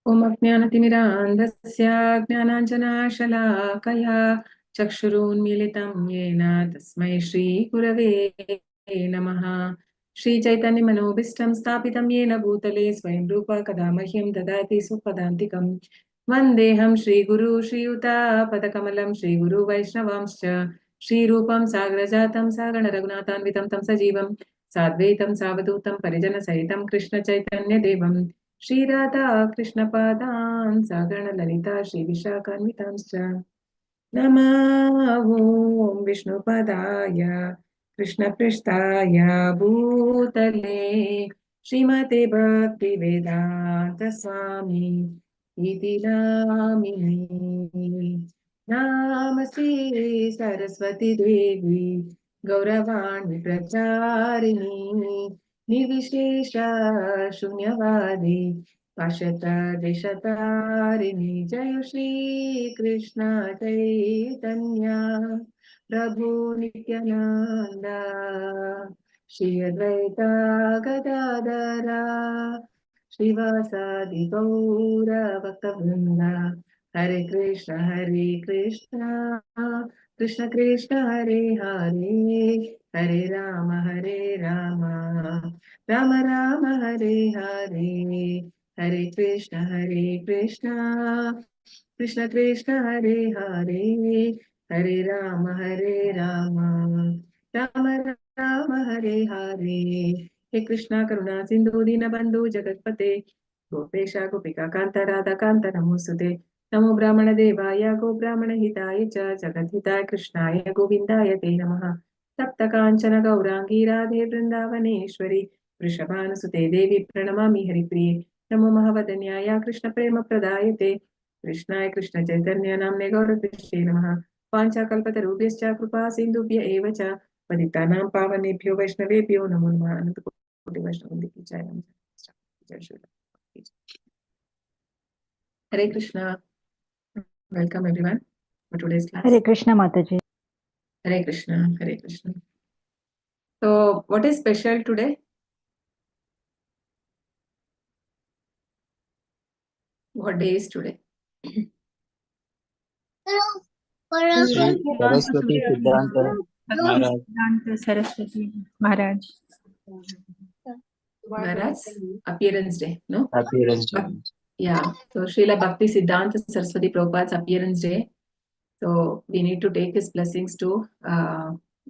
ॐ अज्ञानतिमिरान्धस्य ज्ञानाञ्जनाशलाकया चक्षुरुन्मीलितं येन तस्मै श्रीगुरवे नमः। श्रीचैतन्यमनोभीष्टं स्थापितं येन भूतले स्वयं रूप कदा मह्यं ददाति सुपदान्तिकं। वन्देऽहं श्रीगुरु श्रीयुतापदकमलं श्रीगुरु वैष्णवांश्च श्रीरूपं साग्रजातं सागणरघुनाथान्वितं तं सजीवं साद्वैतं सावधूतं परिजनसहितं कृष्णचैतन्यदेवम् श्री राधा कृष्ण पादान् सागण ललिता श्री विशाखान्वितांश्च नमः ॐ विष्णुपदाय कृष्णपृष्ठाय भूतले श्रीमते भक्ति वेदांत स्वामी इति नामिने। नमस्ते सरस्वती देवी गौरवाणी प्रचारिणी निर्विशेष शून्यवादी पाशतदेशतारिणी। जय श्री कृष्ण चैतन्य प्रभु नित्यानंद श्री अद्वैत गदाधरा श्रीवासादि गौर भक्तवृंद। हरे कृष्ण कृष्ण कृष्ण हरे हरे हरे राम राम राम हरे हरे हरे कृष्ण कृष्ण कृष्ण हरे हरे हरे राम राम राम हरे हरे। हे कृष्णा करुणा सिंधु दीनबंधु जगत्पते गोपेश गोपिका कांत राधा कांत नमोस्तुते। नमो ब्राह्मण देवाय गो ब्राह्मण हिताय च जगद्हिताय कृष्णाय गोविन्दाय ते नमः। तप्त कांचन गौरांगी राधे वृंदावनेश्वरी वृषभानुसुते देवी प्रणमामि हरिप्रिये। नमो महावदन्याय कृष्ण प्रेम प्रदायते कृष्णाय कृष्ण चैतन्य नाम्ने गौरकृष्णे नमः। वाञ्छाकल्पतरुभ्यश्च कृपा सिन्धुभ्य एव च पतितानां पावनेभ्यो वैष्णवेभ्यो नमो नमः। अनन्तकोटि वैष्णववृन्द की जय। जय श्री राम। हरे Krishna. Welcome everyone for today's class. Hare Krishna Mataji. Hare Krishna, Hare Krishna. So, what is special today? What day is today? Saraswati Siddhanta Maharaj. Saraswati Maharaj. Maharaj's appearance day, no? Appearance day. Yeah. So, Srila Bhakti Siddhanta Saraswati Prabhupada's appearance day. So, we need to take his blessings to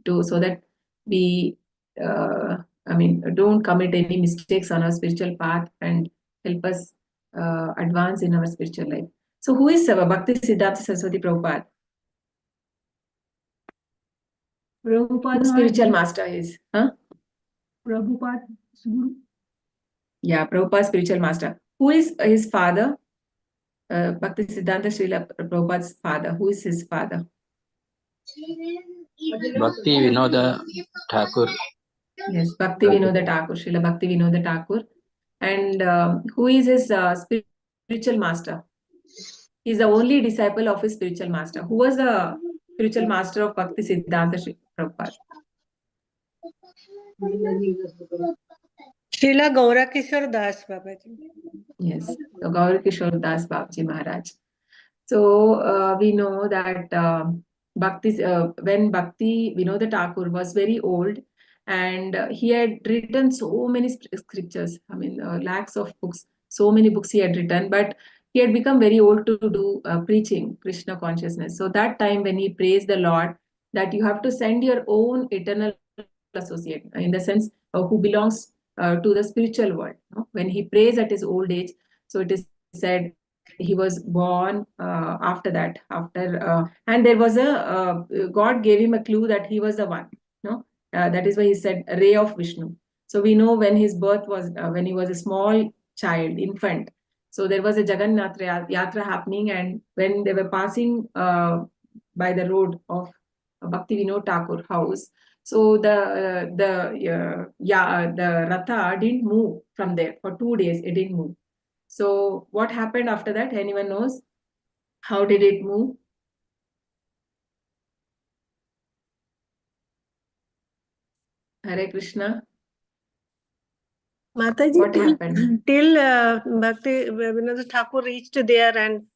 so that we, don't commit any mistakes on our spiritual path and help us advance in our spiritual life. So, who is Bhakti Siddhanta Saraswati Prabhupada? Prabhupada Spiritual master is, huh? Prabhupada Guru. Yeah, Prabhupada spiritual master. Who is his father? Bhakti Siddhanta Srila Prabhupada's father. Who is his father? Bhakti Vinoda Thakur. Yes, Bhakti Vinoda Thakur, Srila Bhakti Vinoda Thakur. And who is his spiritual master? He is the only disciple of his spiritual master. Who was the spiritual master of Bhakti Siddhanta Sri Prabhupada? Srila Gaurakishore Das Babaji. Yes, so Gaurakishore Das Babaji Maharaj. So we know that when Bhakti Vinoda Thakur was very old, and he had written so many scriptures. I mean, lakhs of books. So many books he had written, but he had become very old to do preaching Krishna consciousness. So that time when he praised the Lord, that you have to send your own eternal associate, in the sense who belongs to the spiritual world. No? When he prays at his old age, so it is said he was born and there was God gave him a clue that he was the one. No, that is why he said ray of Vishnu. So we know when his birth was when he was a small child, infant. So there was a Jagannath Yatra happening, and when they were passing by the road of Bhakti Vinod Thakur house, so the Ratha didn't move from there for 2 days. It didn't move. So what happened after that? Anyone knows? How did it move? Hare Krishna. Mataji, What happened? till Bhakti Vinod Thakur reached there and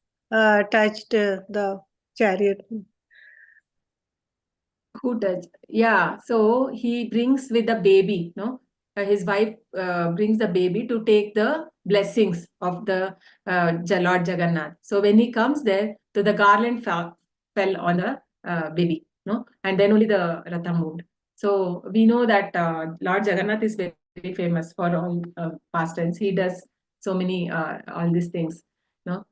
touched the chariot. Who does? Yeah, so he brings with the baby, no? His wife brings the baby to take the blessings of the Lord Jagannath. So when he comes there, so the garland fell on the baby, no? And then only the Ratha moved. So we know that Lord Jagannath is very, very famous for all pastimes. He does so many all these things, no?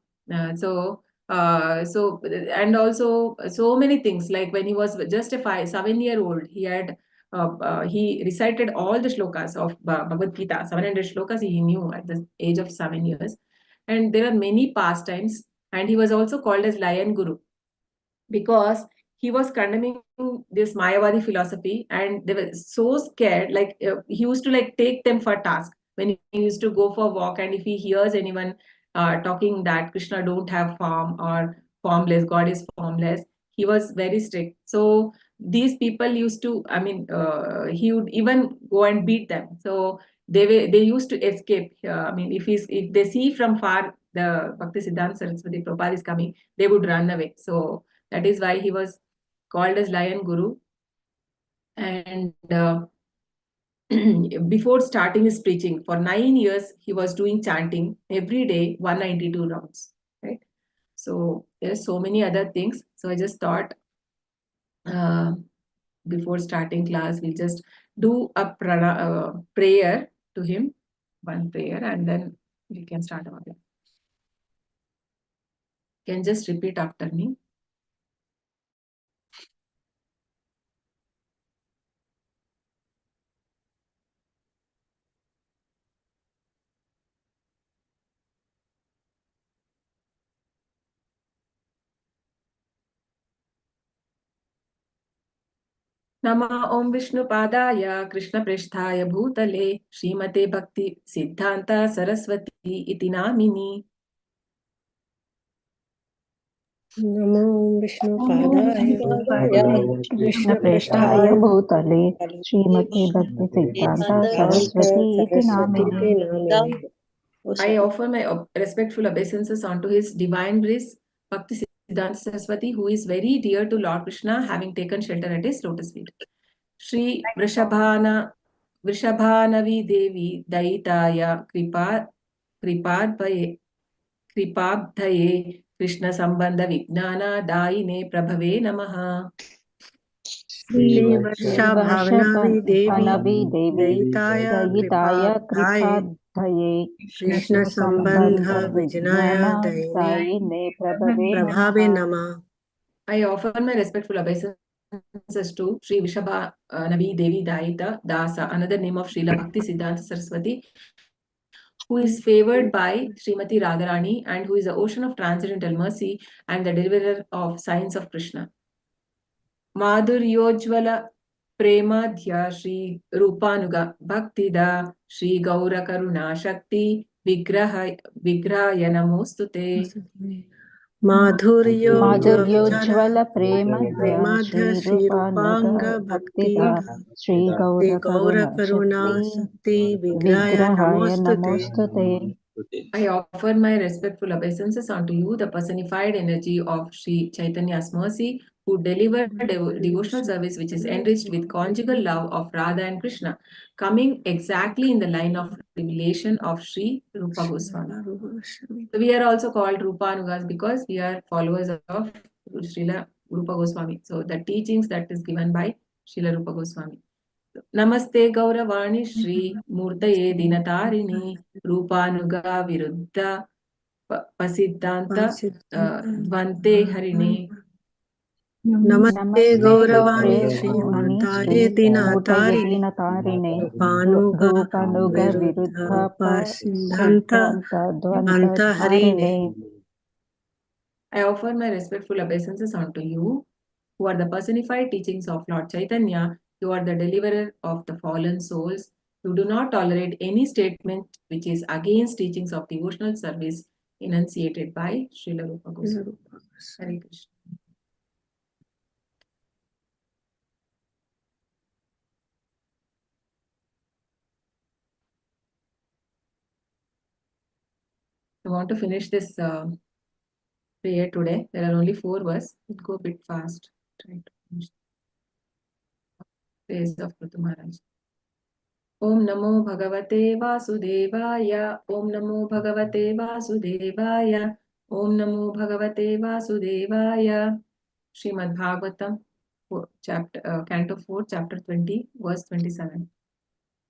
So and also so many things, like when he was just a 7-year-old, he recited all the shlokas of Bhagavad Gita. 700 shlokas he knew at the age of 7 years. And there are many pastimes, and he was also called as Lion Guru, because he was condemning this Mayavadi philosophy, and they were so scared. Like he used to like take them for task when he used to go for a walk, and if he hears anyone talking that Krishna don't have form or formless, God is formless, he was very strict. So these people used to, I mean, he would even go and beat them. So they used to escape. I mean, if they see from far the Bhakti Siddhanta Saraswati Prabhupada is coming, they would run away. So that is why he was called as Lion Guru. And before starting his preaching, for 9 years, he was doing chanting every day, 192 rounds. Right. So there's so many other things. So I just thought uh, before starting class, we'll just do a prayer to him, one prayer, and then we can start our class. You can just repeat after me. नमः ओम विष्णुपादाय कृष्णप्रेष्ठाय भूतले श्रीमते भक्ति सिद्धांत सरस्वती इति nominee. नमो विष्णुपादाय कृष्णप्रेष्ठाय भूतले श्रीमते भक्ति सिद्धांत सरस्वती इति नामिने। I offer my respectful obeisances unto His Divine Grace, Bhakti Siddhanta Saraswati, who is very dear to Lord Krishna, having taken shelter at His lotus feet. Shri Vrishabhanavi Devi Daitaya Kripabdhaye Krishna Sambandha Vijnana Daine Prabhave Namaha. Shri Varsha Bhavanavi Devi Daitaya दयिताय Kripabdhaye कृपाब्धये Krishna Krishna संबंध Sambandha Vijnaya विज्ञानादायिने प्रभवे Prabhave नमः। Nama. I offer my respectful obeisances to Sri Vrishabhanavi Devi Daita Dasa, another name of Srila Bhakti Siddhanta Saraswati, who is favored by Srimati Radharani and who is the ocean of transcendental mercy and the deliverer of signs of Krishna. Madhuryojvala Premadhya Shri Rupanuga Bhaktida Shri Gaura Karuna Shakti Vigrahaya Namostute. माधुर्योज्ज्वल Prem Premadhya Shri श्रीरूपानुग Rupanga भक्तिदा Bhakti Shri Gaur Shri Gaura Karuna शक्ति Sakti Vigraya विग्रहाय Namostute. नमोस्तुते। I offer my respectful obeisances unto you, the personified energy of Sri Chaitanya's mercy, who delivered devotional service which is enriched with conjugal love of Radha and Krishna, coming exactly in the line of revelation of Sri Rupa Goswami. So we are also called Rupanugas because we are followers of Srila Rupa Goswami. So the teachings that is given by Srila Rupa Goswami. Namaste Gauravani Shri Murtaye Dinatarini Rupanuga Viruddha Pasiddhanta Dvante Harine. Namaste नमस्ते गौरे Gauravani Shri वाणी Shri Murtaye Dinatarini मूर्तयतीनतारिणे Rupanuga रूपानुग विरुद्ध Viruddha Pasiddhanta सिद्धांत Anta द्वंद्वधारिणे। Harine. I offer my respectful obeisances unto you, who are the personified teachings of Lord Chaitanya. You are the deliverer of the fallen souls. You do not tolerate any statement which is against teachings of devotional service enunciated by Srila Rupa Goswami. Hare Krishna. I want to finish this prayer today. There are only 4 verses. We'll go a bit fast. Try to finish prayers of Pruthu Maharaj. Om Namo Bhagavate Vasudevaya. Om Namo Bhagavate Vasudevaya. Om Namo Bhagavate Vasudevaya. Srimad Bhagavatam, Canto 4, Chapter 20, verse 27.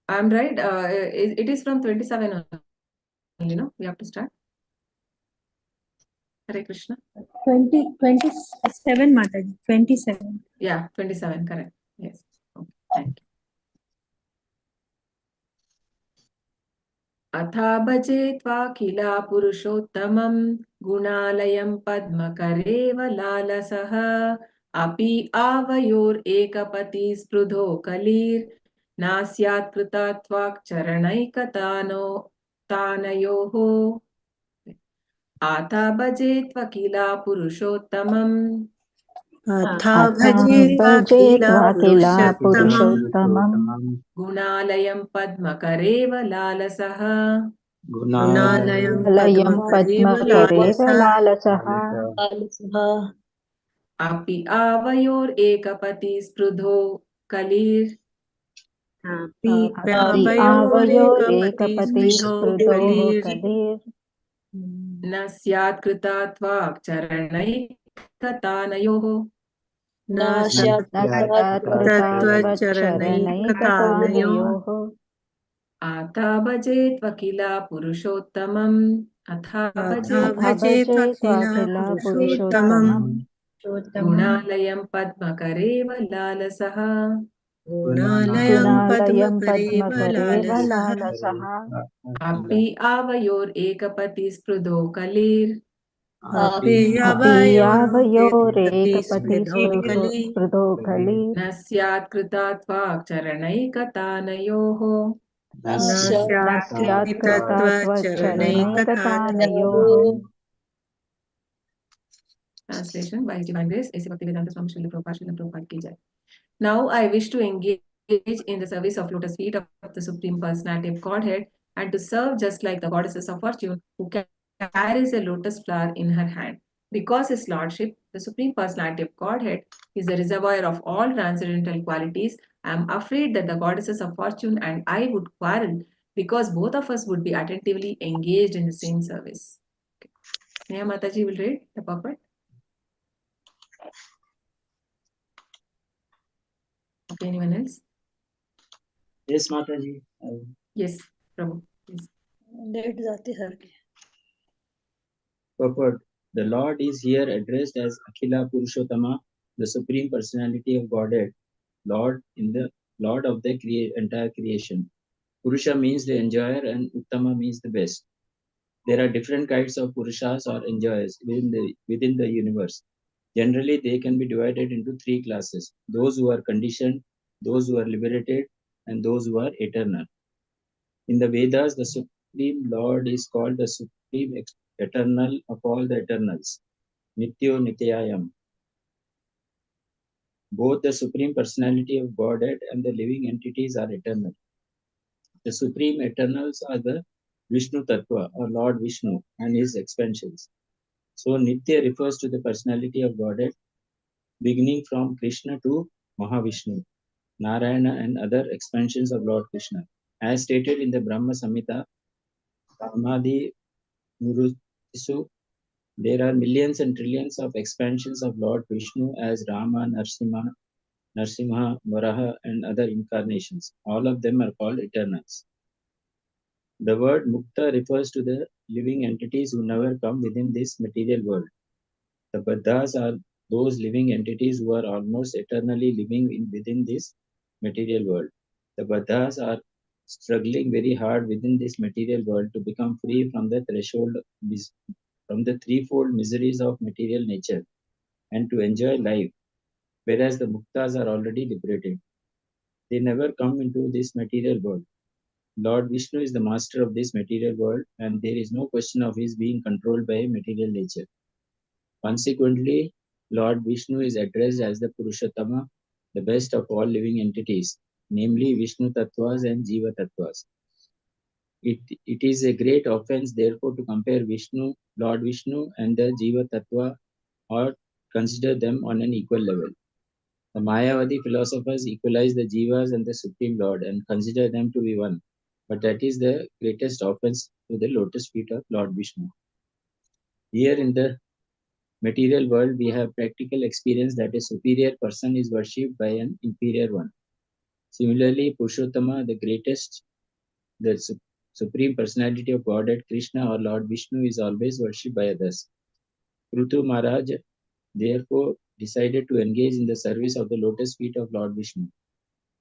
I'm right. It is from 27 only, no? We have to start. Hare Krishna. 27 Mataji, 27. Yeah, 27, correct. Yes. Okay, thank you. अथा भजे त्वाखिला पुरुषोत्तमं गुणालयं पद्मकरेव लालसः अपि आवयोरेकपति स्पृधो कलिर्नास्यात् कृता त्वाक्चरणैकतानो तानयोः आथा भजे त्वखिला पुरुषोत्तमम् अथा अथा भजे भजे त्वाखिला त्वाखिला पुरुषोत्तमम् पुरुषोत्तमम् गुणालयं पद्मकरेव लालसः गुणालयं लयं पद्मकरेव पद्मकरेव लालसः लालसः अपि आवयोरेकपति स्पृधो कलिर् अपि अपि आवयोरेकपति आवयोरेकपति स्पृधो स्पृधोः कलिर् कलिर् न स्यात् कृता त्वाक्चरणैकतानयोः न न स्यात् स्यात् कृता त्वच्चरणैकतानयोः त्वच्चरणैकतानयोः आता भजे त्वखिला पुरुषोत्तमम् अथा भजे अथा अथा भजे भजे त्वखिला त्वाखिला पुरुषोत्तमम् पुरुषोत्तमम् गुणालयं पद्मकरेव लालसः गुणालयं गुणालयं पद्मकरेव पद्मकरेव लालसः लालसः अपि आवयोरेकपति स्पृधो कलिर् अपि अपि आवयोरेकपति आवयोरेकपति स्पृधो कलिर् स्पृधो कलिर् न स्यात् कृता त्वाक्चरणैकतानयोः न न स्यात् स्यात् कृता कृतत्वचरणैकतानयोः त्वच्चरणैकतानयोः Translation by His Divine Grace, A.C. Bhaktivedanta Swami Srila Prabhupada, Srila Prabhupada ki jai. Now I wish to engage in the service of lotus feet of the Supreme Personality of Godhead and to serve just like the goddesses of fortune who carries a lotus flower in her hand. Because His Lordship, the Supreme Personality of Godhead, is the reservoir of all transcendental qualities, I am afraid that the goddesses of fortune and I would quarrel because both of us would be attentively engaged in the same service. Okay. Sneha Mataji will read the purport. Okay, anyone else? Yes, Mataji. Yes, Prabhu, please. लेट जाते हर के Purport. The Lord is here addressed as Akhila Purushottama, the Supreme Personality of Godhead, Lord of the entire creation. Purusha means the enjoyer and Uttama means the best. There are different kinds of Purushas or enjoyers within the universe. Generally, they can be divided into 3 classes: those who are conditioned, those who are liberated, and those who are eternal. In the Vedas, the Supreme Lord is called the Supreme Eternal of all the eternals, Nityo Nityayam. Both the Supreme Personality of Godhead and the living entities are eternal. The Supreme Eternals are the Vishnu Tattva or Lord Vishnu and his expansions. So Nitya refers to the personality of Godhead, beginning from Krishna to Mahavishnu, Narayana and other expansions of Lord Krishna. As stated in the Brahma Samhita, Brahmadi Murutisu, there are millions and trillions of expansions of Lord Vishnu as Rama, Narsimha, Varaha and other incarnations. All of them are called eternals. The word Mukta refers to the living entities who never come within this material world. The Baddhas are those living entities who are almost eternally living within this material world. The Baddhas are struggling very hard within this material world to become free from the threefold miseries of material nature and to enjoy life, whereas the Muktas are already liberated. They never come into this material world. Lord Vishnu is the master of this material world, and there is no question of his being controlled by material nature. Consequently, Lord Vishnu is addressed as the Purushottama, the best of all living entities, namely Vishnu Tattvas and Jiva Tattvas. It is a great offense, therefore, to compare Vishnu, Lord Vishnu, and the Jiva Tattva or consider them on an equal level. The Mayavadi philosophers equalize the Jivas and the Supreme Lord and consider them to be one. But that is the greatest offense to the lotus feet of Lord Vishnu. Here in the material world, we have practical experience that a superior person is worshipped by an inferior one. Similarly, Purushottama, the greatest, the Supreme Personality of Godhead, Krishna or Lord Vishnu, is always worshipped by others. Pruthu Maharaj therefore decided to engage in the service of the lotus feet of Lord Vishnu.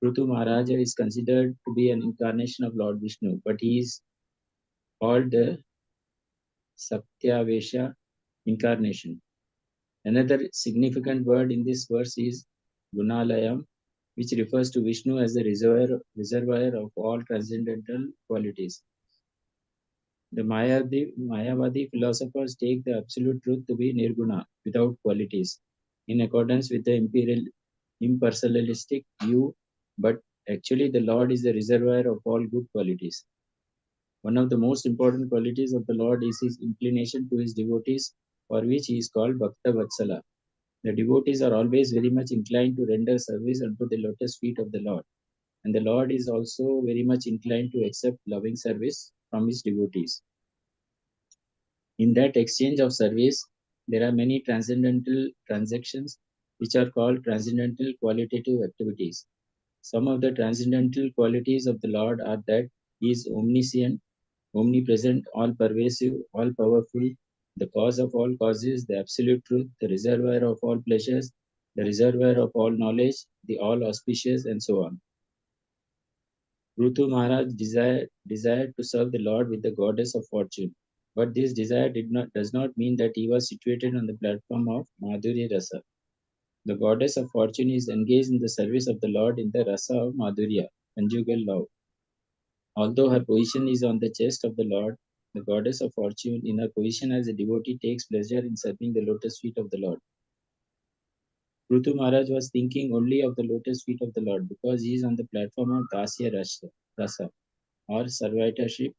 Pruthu Maharaj is considered to be an incarnation of Lord Vishnu, but he is called the Satyavesha incarnation. Another significant word in this verse is Gunalayam, which refers to Vishnu as the reservoir of all transcendental qualities. The Mayavadi philosophers take the absolute truth to be nirguna, without qualities, in accordance with the impersonalistic view, but actually the Lord is the reservoir of all good qualities. One of the most important qualities of the Lord is his inclination to his devotees, for which he is called Bhakta Vatsala. The devotees are always very much inclined to render service unto the lotus feet of the Lord, and the Lord is also very much inclined to accept loving service from his devotees. In that exchange of service, there are many transcendental transactions which are called transcendental qualitative activities. Some of the transcendental qualities of the Lord are that he is omniscient, omnipresent, all-pervasive, all-powerful, the cause of all causes, the absolute truth, the reservoir of all pleasures, the reservoir of all knowledge, the all-auspicious, and so on. Pruthu Maharaj desired to serve the Lord with the goddess of fortune, but this desire does not mean that he was situated on the platform of Madhurya Rasa. The goddess of fortune is engaged in the service of the Lord in the Rasa of Madhurya, conjugal love. Although her position is on the chest of the Lord, the goddess of fortune, in her position as a devotee, takes pleasure in serving the lotus feet of the Lord. Pruthu Maharaj was thinking only of the lotus feet of the Lord because he is on the platform of Dasya Rasa, or servitorship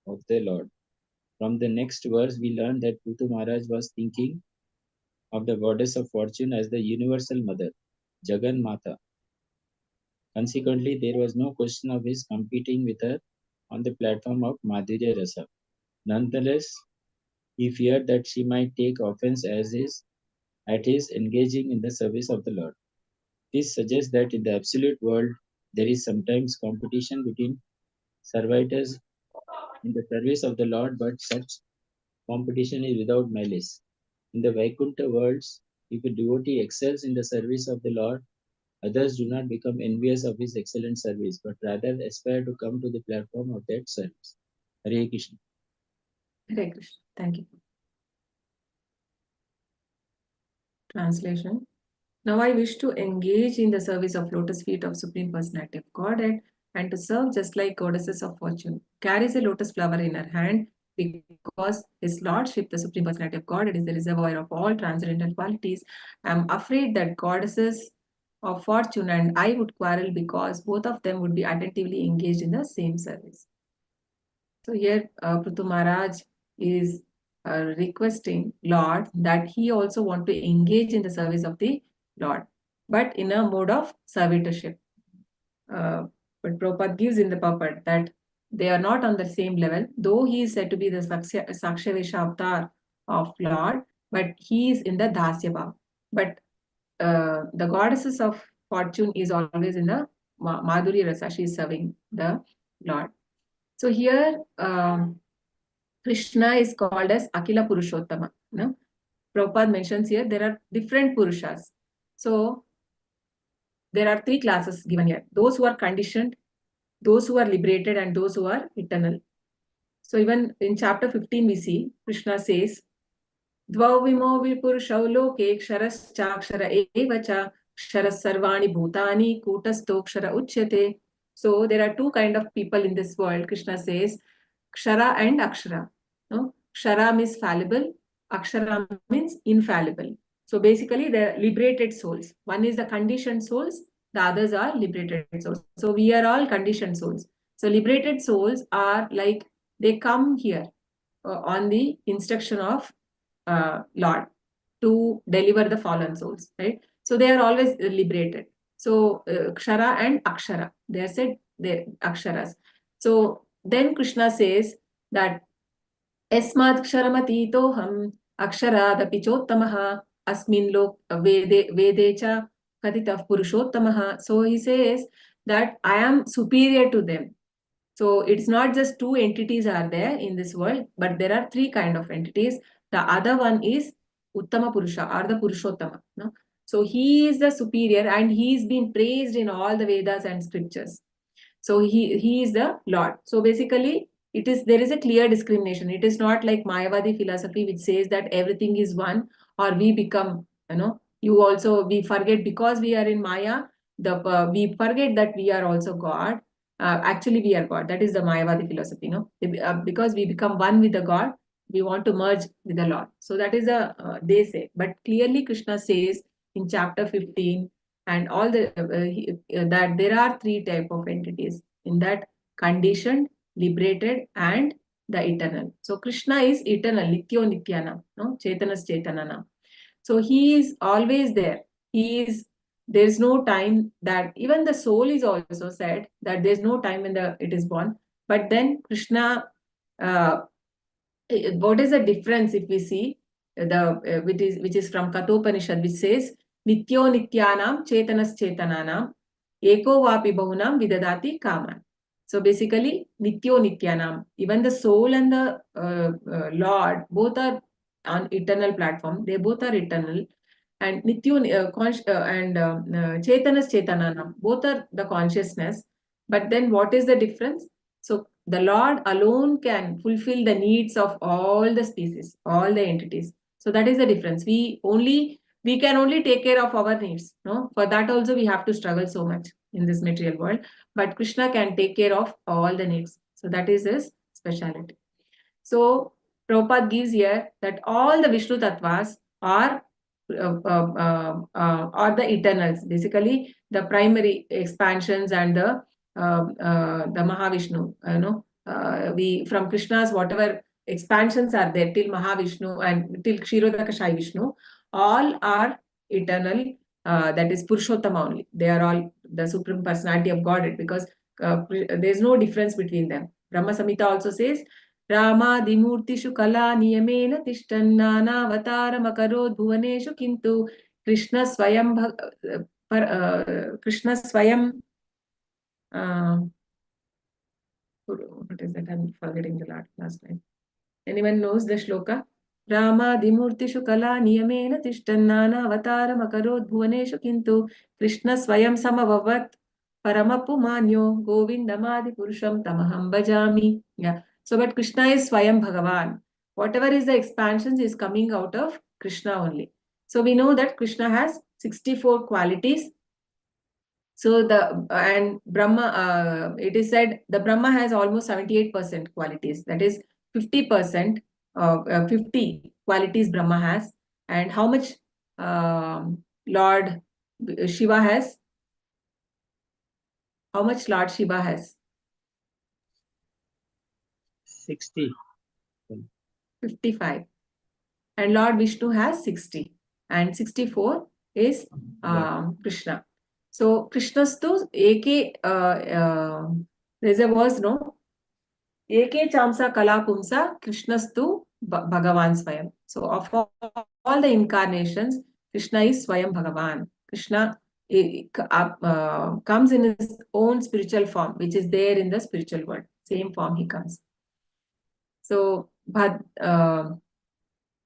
of the Lord. From the next verse, we learn that Pruthu Maharaj was thinking of the goddess of fortune as the universal mother, Jagan Mata. Consequently, there was no question of his competing with her on the platform of Madhurya Rasa. Nonetheless, he feared that she might take offense at his engaging in the service of the Lord. This suggests that in the absolute world, there is sometimes competition between servitors in the service of the Lord, but such competition is without malice. In the Vaikuntha worlds, if a devotee excels in the service of the Lord, others do not become envious of his excellent service, but rather aspire to come to the platform of that service. Hare Krishna. Hare Krishna. Thank you. Translation. Now I wish to engage in the service of lotus feet of Supreme Personality of Godhead and to serve just like goddesses of fortune. Carries a lotus flower in her hand because his lordship, the Supreme Personality of Godhead, is the reservoir of all transcendental qualities. I am afraid that goddesses of fortune and I would quarrel because both of them would be attentively engaged in the same service. So here Pruthu Maharaj is requesting Lord that he also want to engage in the service of the Lord, but in a mode of servitorship. But Prabhupada gives in the purport that they are not on the same level, though he is said to be the Sakshavesha avatar of Lord, but he is in the Dasya Bhav. But the goddesses of fortune is always in the Madhurya Rasa, she is serving the Lord. So here Krishna is called as Akila Purushottama. No? Prabhupada mentions here there are different Purushas. So there are three classes given here. Those who are conditioned, those who are liberated, and those who are eternal. So even in chapter 15 we see Krishna says, Dvau vimo vipurushav loke ksharas chakshara evacha ksharas sarvani bhutani kutastokshara uchyate. So there are two kind of people in this world. Krishna says Kshara and Akshara. No? Kshara means fallible, Akshara means infallible. So basically they're liberated souls. One is the conditioned souls, the others are liberated souls. So we are all conditioned souls. So liberated souls are like they come here on the instruction of Lord to deliver the fallen souls, right? So they are always liberated. So Kshara and Akshara, they are said they Aksharas. So then Krishna says that Esmat Ksharamati Aksharaadapi Chottamaha Asmin Lok Vedecha Katitah Purushottamaha. So he says that I am superior to them. So it's not just two entities are there in this world, but there are three kind of entities. The other one is Uttama Purusha or the Purushottama. No? So he is the superior and he is being praised in all the Vedas and scriptures. So he is the Lord. So basically, there is a clear discrimination. It is not like Mayavadi philosophy, which says that everything is one, or we become, we forget because we are in Maya, we forget that we are also God. Actually, we are God. That is the Mayavadi philosophy, because we become one with the God, we want to merge with the Lord. So that is they say. But clearly, Krishna says in chapter 15, and all that there are three type of entities in that: conditioned, liberated, and the eternal. So Krishna is eternal, Nityo Nityana, no? Chetanas Chetanana. So he is always there. There's no time that even the soul is also said that there's no time when it is born. But then Krishna, what is the difference if we see which is from Kathopanishad, which says Nityo Nityanam Chetanas Chetananam Eko Vapi Bahunam Vidadati Kaman. So basically, Nityo Nityanam, even the soul and the Lord, both are on eternal platform. They both are eternal. And Nityo and Chetanas Chetananam, both are the consciousness. But then what is the difference? So the Lord alone can fulfill the needs of all the species, all the entities. So that is the difference. We can only take care of our needs. No, for that also we have to struggle so much in this material world. But Krishna can take care of all the needs. So that is his speciality. So Prabhupada gives here that all the Vishnu Tattvas are the eternals. Basically, the primary expansions and the Mahavishnu. We from Krishna's whatever expansions are there till Mahavishnu and till Kshirodakashai Vishnu, all are eternal. That is Purushottama only. They are all the Supreme Personality of Godhead, because there is no difference between them. Brahma Samhita also says, Ramadimurtishu kala niyamena tishtannanavataram bhuvaneshu kintu Krishna swayam Krishna swayam what is that? I'm forgetting the last line. Anyone knows the shloka? Ramadimurtishu kala niyamena tishtannanavataram bhuvaneshu kintu Krishna swayam samavavat paramapu manyo govindamadi purusham tamaham bhajami. Yeah. So, but Krishna is Swayam Bhagavan. Whatever is the expansions is coming out of Krishna only. So we know that Krishna has 64 qualities. So and Brahma, it is said the Brahma has almost 78% qualities. That is 50%, 50 qualities Brahma has. And how much Lord Shiva has? How much Lord Shiva has? 60. 55. And Lord Vishnu has 60. And 64 is Krishna. So Krishnastu Eke, there's a verse, no? Eke Chamsa Kala Pumsa Krishnastu Bhagavan Swayam. So of all the incarnations, Krishna is Swayam Bhagavan. Krishna comes in his own spiritual form, which is there in the spiritual world. Same form he comes. So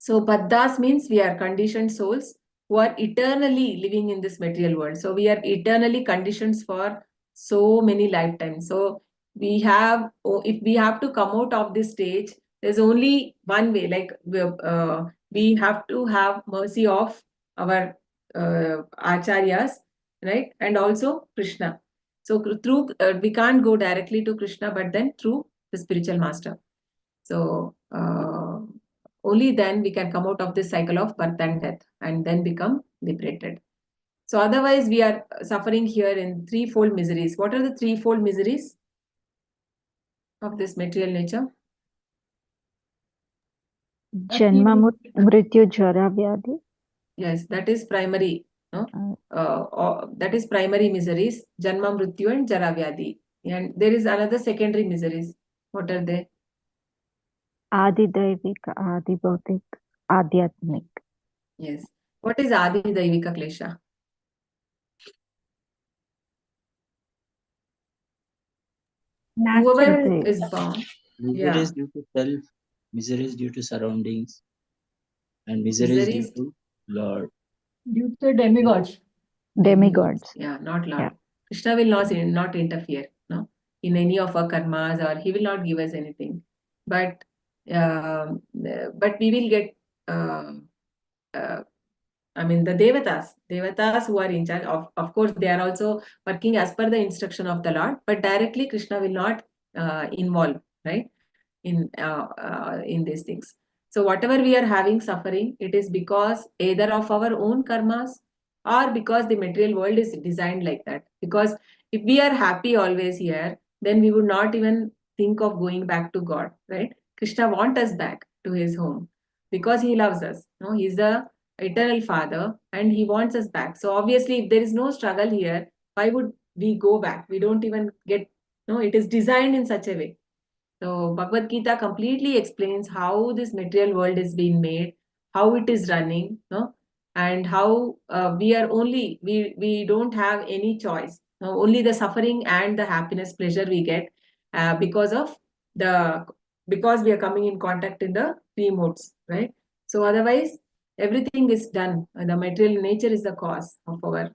Baddhas means we are conditioned souls who are eternally living in this material world. So we are eternally conditioned for so many lifetimes. So if we have to come out of this stage, there's only one way. Like we have to have mercy of our acharyas, right? And also Krishna. So through we can't go directly to Krishna, but then through the spiritual master. So only then we can come out of this cycle of birth and death and then become liberated. So otherwise we are suffering here in threefold miseries. What are the threefold miseries of this material nature? Janma Mrityu Jara Vyadhi. Yes, that is primary. No? Uh, That is primary miseries, Janma, Mrityu and Jara Vyadhi. And there is another secondary miseries. What are they? Adi Daivik, Adi Bhautik, Adhyatmik. Yes. What is Adi Daivika Klesha? Whoever Natural. is born, Misery yeah, is due to self, misery is due to surroundings, and misery is due miseries to Lord. Due to demigods. Demigods. Yeah, not Lord. Yeah. Krishna will not interfere, no, in any of our karmas, or he will not give us anything. But we will get I mean, the devatas who are in charge of course, they are also working as per the instruction of the Lord, but directly Krishna will not involve, right, in these things. So whatever we are having suffering, it is because either of our own karmas or because the material world is designed like that. Because if we are happy always here, then we would not even think of going back to God, right? Krishna wants us back to his home because he loves us. No, he's the eternal father and he wants us back. So obviously, if there is no struggle here, why would we go back? We don't even get, no, it is designed in such a way. So Bhagavad Gita completely explains how this material world is being made, how it is running, no, and how we don't have any choice. No, only the suffering and the happiness, pleasure we get because of the because we are coming in contact in the three modes, right? So otherwise, everything is done. The material nature is the cause of our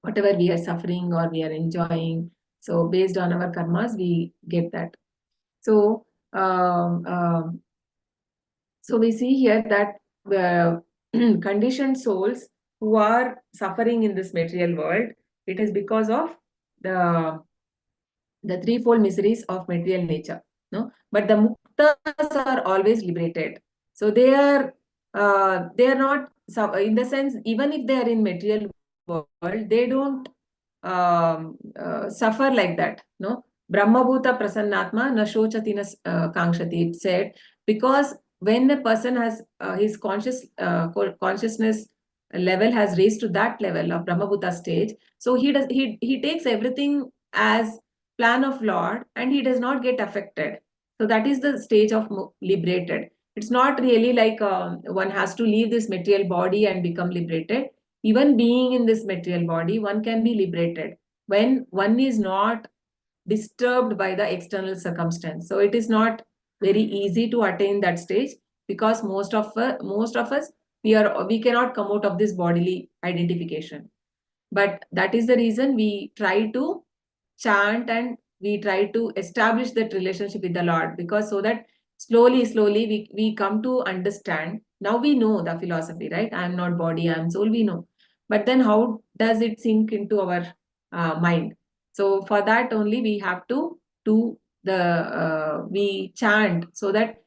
whatever we are suffering or we are enjoying. So based on our karmas, we get that. So, so we see here that the conditioned souls who are suffering in this material world, it is because of the threefold miseries of material nature. No, but the muktas are always liberated. So they are not in the sense, even if they are in material world, they don't suffer like that. No, Brahmabhuta Prasannatma na shochati na kangshati. It said, because when a person has his consciousness level has raised to that level of Brahmabhuta stage, so he takes everything as plan of Lord and he does not get affected. So that is the stage of liberated. It's not really like one has to leave this material body and become liberated. Even being in this material body, one can be liberated when one is not disturbed by the external circumstance. So it is not very easy to attain that stage because most of us we cannot come out of this bodily identification. But that is the reason we try to chant and we try to establish that relationship with the Lord, because so that slowly we come to understand. Now we know the philosophy, right? I am not body, I am soul, we know. But then how does it sink into our mind? So for that only we have to do we chant, so that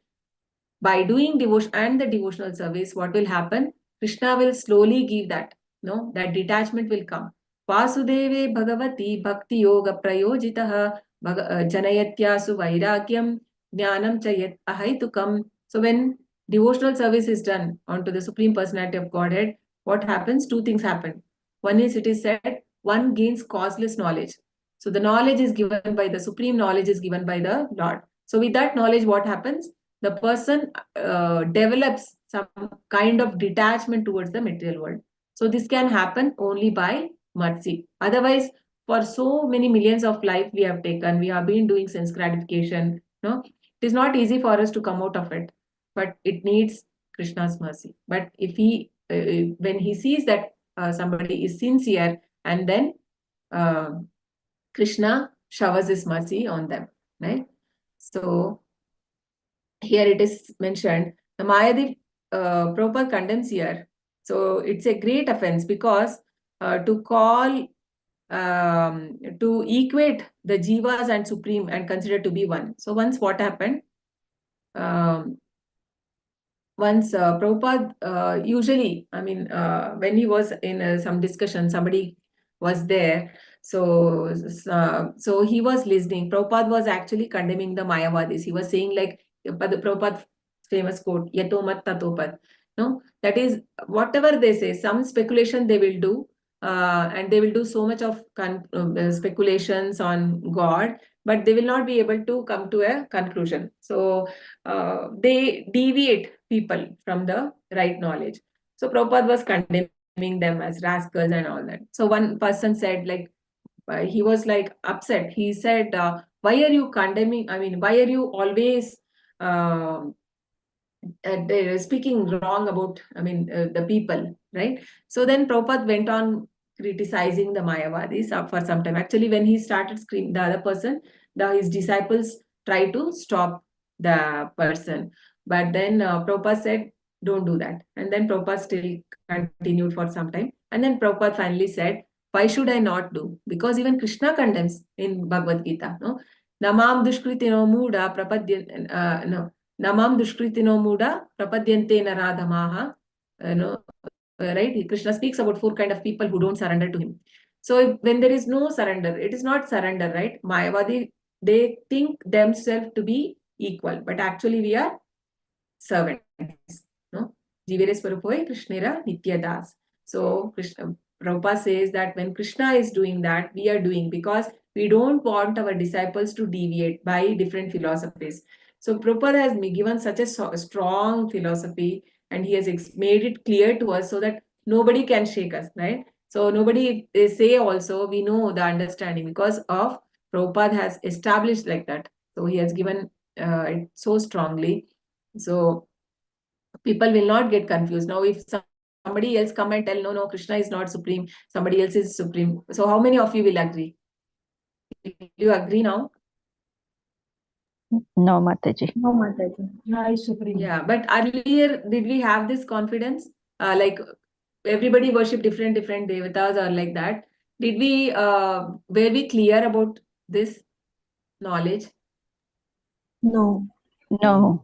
by doing devotion and the devotional service, what will happen? Krishna will slowly give that, no, that detachment will come. Vasudeve Bhagavati Bhakti Yoga Prayojitaha Janayatyasu Vairagyam Jnanam Chayat Ahaitukam. So when devotional service is done onto the Supreme Personality of Godhead, what happens? Two things happen. One is, it is said, one gains causeless knowledge. So the knowledge is given by the Supreme knowledge is given by the Lord. So with that knowledge, what happens? The person develops some kind of detachment towards the material world. So this can happen only by mercy. Otherwise, for so many millions of life we have taken, we have been doing sense gratification. No, it is not easy for us to come out of it, but it needs Krishna's mercy. But if when he sees that somebody is sincere, and then uh, Krishna showers his mercy on them, right? So here it is mentioned, the Mayadi Prabhupada condemns here. So it's a great offense because to call, to equate the Jivas and Supreme and consider to be one. So once what happened? Once Prabhupada, usually, I mean, when he was in some discussion, somebody was there. So he was listening. Prabhupada was actually condemning the Mayavadis. He was saying like, but the Prabhupada famous quote, yato mat tato pat. No, that is whatever they say, some speculation they will do, and they will do so much of speculations on God, but they will not be able to come to a conclusion. So they deviate people from the right knowledge. So Prabhupada was condemning them as rascals and all that. So one person said, like, he was like upset. He said, why are you condemning? I mean, why are you always speaking wrong about, the people, right? So then Prabhupada went on criticizing the Mayavadis for some time. Actually, when he started screaming, the other person, his disciples tried to stop the person. But then Prabhupada said, don't do that. And then Prabhupada still continued for some time. And then Prabhupada finally said, why should I not do? Because even Krishna condemns in Bhagavad Gita, no? Namam dushkritino muda prapadya, no. Namam dushkritino muda prapadyante naradhamaha. Right? Krishna speaks about 4 kind of people who don't surrender to him. So when there is no surrender, it is not surrender, right? Mayavadi, they think themselves to be equal, but actually we are servants. No? Jivere swarupoy Krishnera nityadas. So Prabhupada says that when Krishna is doing that, we are doing, because we don't want our disciples to deviate by different philosophies. So Prabhupada has given such a strong philosophy, and he has made it clear to us so that nobody can shake us, right? So nobody, they say also, we know the understanding because of Prabhupada has established like that. So he has given it so strongly. So people will not get confused. Now, if somebody else come and tell, no, Krishna is not supreme, somebody else is supreme. So how many of you will agree? Will you agree now? No, Mataji. No, Mataji. I supreme. Yeah, but earlier, did we have this confidence? Like everybody worship different devatas or like that. Did we, were we clear about this knowledge? No. No.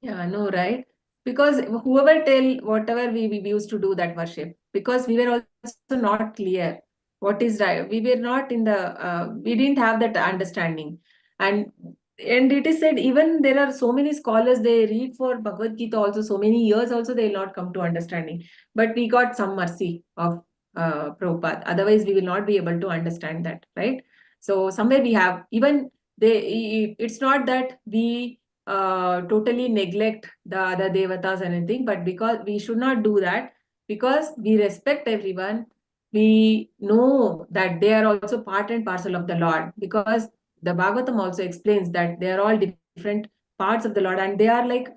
Yeah, no, right? Because whoever tell whatever we used to do that worship, because we were also not clear what is right. We were not in the, we didn't have that understanding. And it is said, even there are so many scholars, they read for Bhagavad Gita also, so many years also, they will not come to understanding. But we got some mercy of Prabhupada. Otherwise, we will not be able to understand that, right? So somewhere we have, even it's not that we totally neglect the other devatas and anything, but because we should not do that, because we respect everyone, we know that they are also part and parcel of the Lord, because the Bhagavatam also explains that they are all different parts of the Lord, and they are like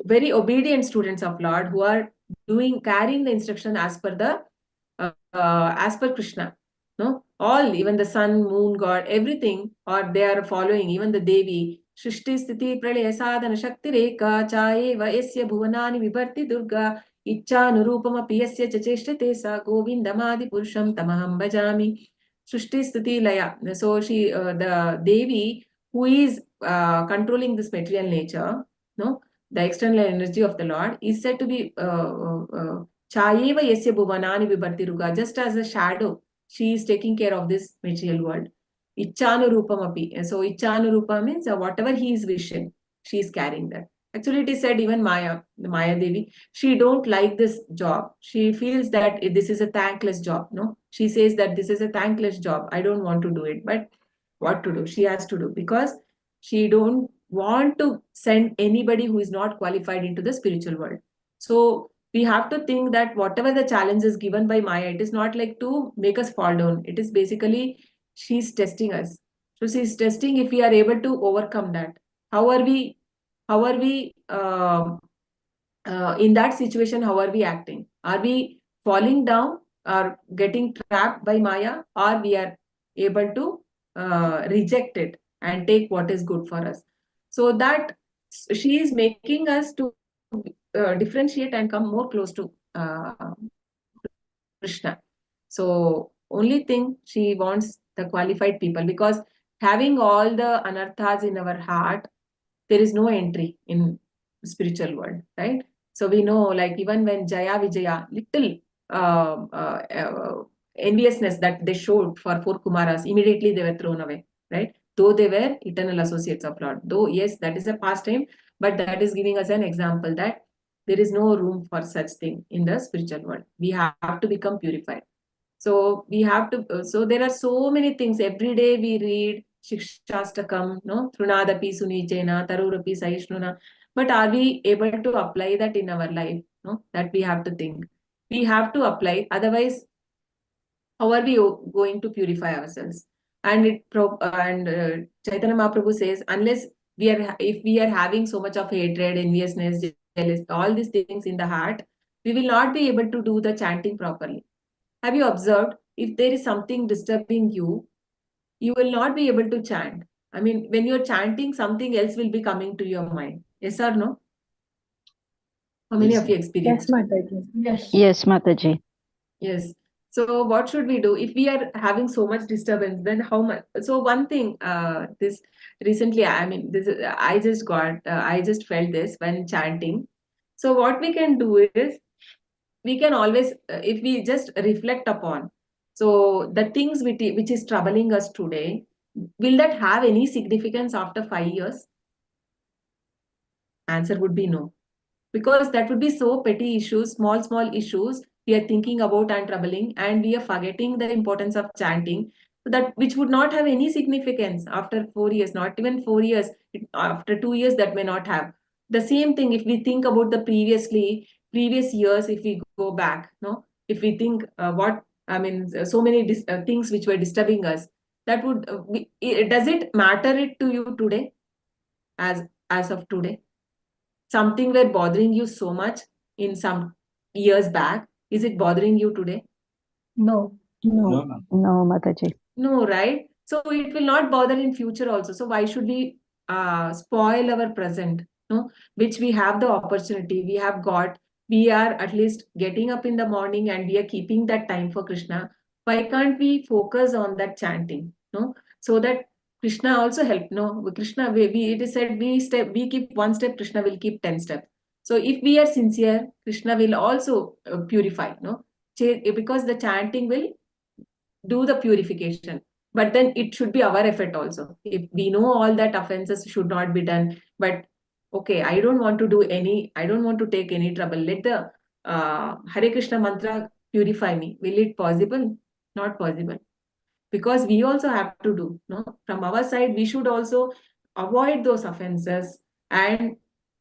very obedient students of Lord who are carrying the instruction as per Krishna. No, all, even the sun, moon, God, everything, or they are following, even the Devi. Shrishti sthiti pralaya sadhana shakti reka chayeva yasya bhuvanani vibharti durga icha nurupama piyasya chacheshtate sa govindamadi purusham tamaham bhajami. Shrishti sthiti laya. So the Devi who is controlling this material nature, no, the external energy of the Lord, is said to be Chayeva yasya bhuvanani vibharti ruga. Just as a shadow, she is taking care of this material world. Ichhanurupam api. So Ichhanurupa means whatever he is wishing, she is carrying that. Actually, it is said even Maya Devi, she don't like this job. She feels that this is a thankless job. No, she says that this is a thankless job. I don't want to do it. But what to do? She has to do, because she don't want to send anybody who is not qualified into the spiritual world. So we have to think that whatever the challenge is given by Maya, it is not like to make us fall down. It is basically, she's testing us. So she's testing if we are able to overcome that. How are we in that situation, how are we acting? Are we falling down or getting trapped by Maya, or we are able to reject it and take what is good for us? So that she is making us to differentiate and come more close to Krishna. So only thing she wants the qualified people, because having all the anarthas in our heart, there is no entry in spiritual world, right? So we know, like even when Jaya Vijaya, little enviousness that they showed for 4 Kumaras, immediately they were thrown away, right? Though they were eternal associates of Lord. Though, yes, that is a pastime, But that is giving us an example that there is no room for such thing in the spiritual world. We have to become purified. So we have to, so there are so many things. Every day we read Shikshastakam, no, Trunadapi Sunijena, Tarurapi Saishnuna. But are we able to apply that in our life? No, that we have to think. We have to apply. Otherwise, how are we going to purify ourselves? And Chaitanya Mahaprabhu says, unless if we are having so much of hatred, enviousness, jealous, all these things in the heart, we will not be able to do the chanting properly. Have you observed, if there is something disturbing you, you will not be able to chant. I mean, when you're chanting, something else will be coming to your mind. Yes or no? How many Yes, of you sir. experienced? Yes, Mataji. Yes. Yes, Mataji. Yes. So what should we do if we are having so much disturbance? Then how much? So one thing, this recently, I mean, I just felt this when chanting. So what we can do is, we can always, if we just reflect upon, so the things which is troubling us today, will that have any significance after 5 years? Answer would be no. Because that would be so petty issues, small issues we are thinking about and troubling, and we are forgetting the importance of chanting, that which would not have any significance after 4 years, not even 4 years, after 2 years that may not have. The same thing if we think about the previous years, if we go back, no, if we think so many things which were disturbing us, that would does it matter it to you today, as of today? Something were bothering you so much in some years back, is it bothering you today? No. No, No. ma'am. No, Mataji. No, right? So it will not bother in future also. So why should we spoil our present? No, which we have the opportunity, we have got, we are at least getting up in the morning and we are keeping that time for Krishna. Why can't we focus on that chanting? No, so that Krishna also help. No, Krishna, it is said we keep one step, Krishna will keep 10 steps. So if we are sincere, Krishna will also purify. No, because the chanting will do the purification, but then it should be our effort also. If we know all that offenses should not be done, but okay, I don't want to take any trouble, let the Hare Krishna mantra purify me, will it possible? Not possible. Because we also have to do, no, from our side we should also avoid those offenses, and